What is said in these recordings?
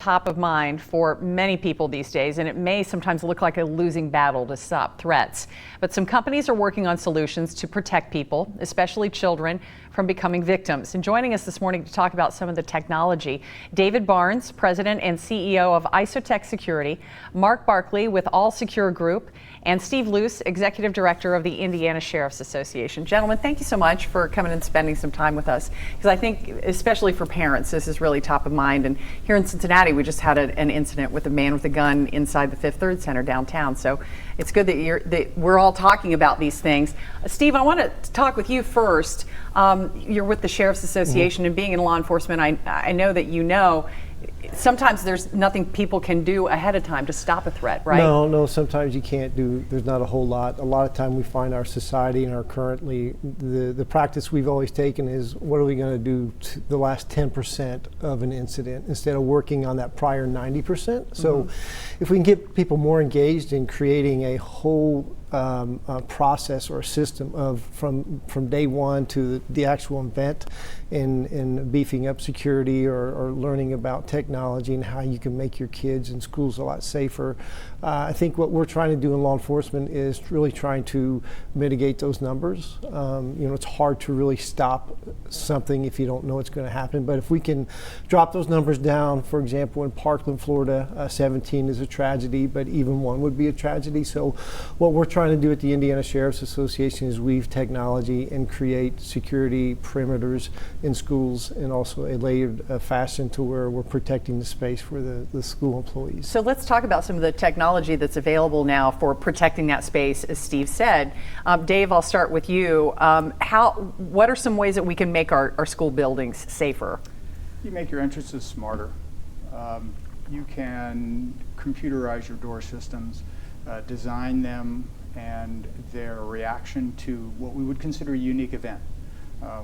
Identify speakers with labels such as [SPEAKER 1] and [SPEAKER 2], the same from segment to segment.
[SPEAKER 1] Top of mind for many people these days, and it may sometimes look like a losing battle to stop threats. But some companies are working on solutions to protect people, especially children, from becoming victims. And joining us this morning to talk about some of the technology, David Barnes, President and CEO of Isotec Security, Mark Barclay with All Secure Group, and Steve Luce, Executive Director of the Indiana Sheriff's Association. Gentlemen, thank you so much for coming and spending some time with us, because I think, especially for parents, this is really top of mind. And here in Cincinnati, we just had an incident with a man with a gun inside the Fifth Third Center downtown. So it's good that we're all talking about these things. Steve, I want to talk with you first. You're with the Sheriff's Association, and being in law enforcement, I know that sometimes there's nothing people can do ahead of time to stop a threat, right?
[SPEAKER 2] No, sometimes you can't there's not a whole lot. A lot of time we find our society and the practice we've always taken is, what are we going to do to the last 10% of an incident instead of working on that prior 90%? So if we can get people more engaged in creating a whole process or a system of from day one to the actual event, in beefing up security or learning about technology and how you can make your kids in schools a lot safer. I think what we're trying to do in law enforcement is really trying to mitigate those numbers. It's hard to really stop something if you don't know what's going to happen, but if we can drop those numbers down, for example, in Parkland, Florida, 17 is a tragedy, but even one would be a tragedy. So what we're trying to do at the Indiana Sheriff's Association is weave technology and create security perimeters in schools, and also a layered fashion to where we're protecting the space for the school employees.
[SPEAKER 1] So let's talk about some of the technology that's available now for protecting that space, as Steve said. Dave, I'll start with you. What are some ways that we can make our school buildings safer?
[SPEAKER 3] You make your entrances smarter. You can computerize your door systems, design them and their reaction to what we would consider a unique event.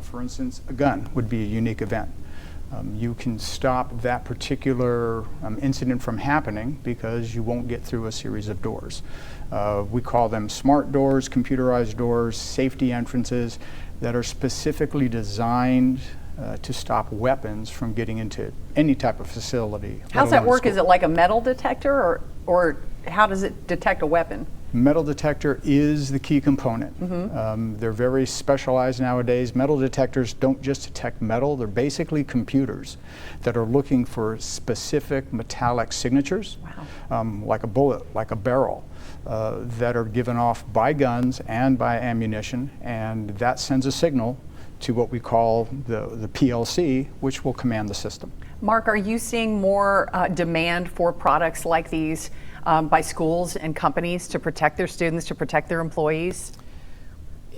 [SPEAKER 3] For instance, a gun would be a unique event. You can stop that particular incident from happening because you won't get through a series of doors. We call them smart doors, computerized doors, safety entrances that are specifically designed to stop weapons from getting into any type of facility.
[SPEAKER 1] How does that work? Is it like a metal detector, or how does it detect a weapon?
[SPEAKER 3] Metal detector is the key component. They're very specialized nowadays. Metal detectors don't just detect metal, they're basically computers that are looking for specific metallic signatures, like a bullet, like a barrel, that are given off by guns and by ammunition, and that sends a signal to what we call the PLC, which will command the system.
[SPEAKER 1] Mark, are you seeing more demand for products like these by schools and companies to protect their students, to protect their employees?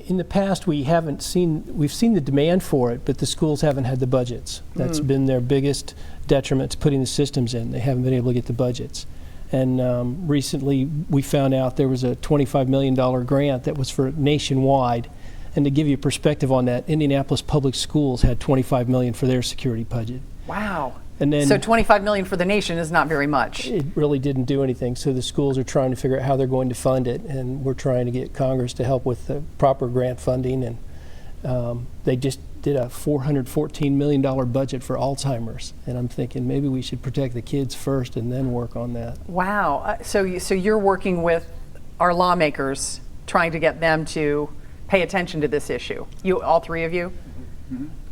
[SPEAKER 4] In the past, we've seen the demand for it, but the schools haven't had the budgets. That's been their biggest detriment to putting the systems in. They haven't been able to get the budgets. And recently, we found out there was a $25 million grant that was for nationwide. And to give you perspective on that, Indianapolis Public Schools had $25 million for their security budget.
[SPEAKER 1] Wow.
[SPEAKER 4] And then,
[SPEAKER 1] so $25 million for the nation is not very much.
[SPEAKER 4] It really didn't do anything. So the schools are trying to figure out how they're going to fund it, and we're trying to get Congress to help with the proper grant funding. And they just did a $414 million budget for Alzheimer's, and I'm thinking maybe we should protect the kids first and then work on that.
[SPEAKER 1] Wow. So you're working with our lawmakers, trying to get them to pay attention to this issue. All three of you?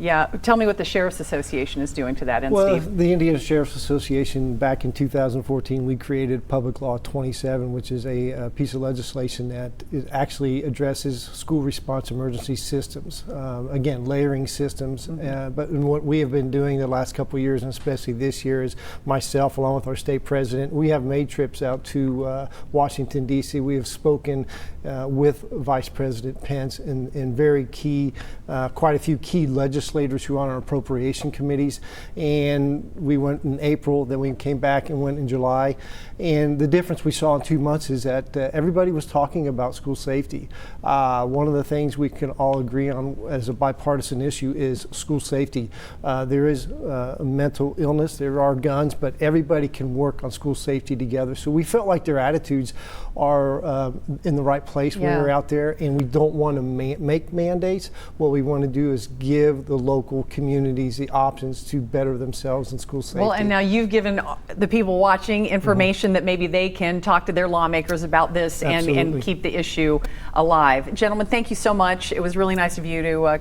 [SPEAKER 1] Yeah, tell me what the Sheriff's Association is doing to that end,
[SPEAKER 2] Well,
[SPEAKER 1] Steve.
[SPEAKER 2] the Indiana Sheriff's Association, back in 2014, we created Public Law 27, which is a piece of legislation that actually addresses school response emergency systems. Again, layering systems. But what we have been doing the last couple of years, and especially this year, is myself, along with our state president, we have made trips out to Washington, D.C. We have spoken with Vice President Pence and very key, quite a few key legislators who are on our appropriation committees, and we went in April, then we came back and went in July, and the difference we saw in 2 months is that everybody was talking about school safety. One of the things we can all agree on as a bipartisan issue is school safety. There is mental illness, there are guns, but everybody can work on school safety together. So we felt like their attitudes are in the right place when we're out there, and we don't want to make mandates. What we want to do is give the local communities the options to better themselves in school safety.
[SPEAKER 1] Well, and now you've given the people watching information that maybe they can talk to their lawmakers about this and
[SPEAKER 2] Absolutely.
[SPEAKER 1] keep the issue alive. Gentlemen, thank you so much. It was really nice of you to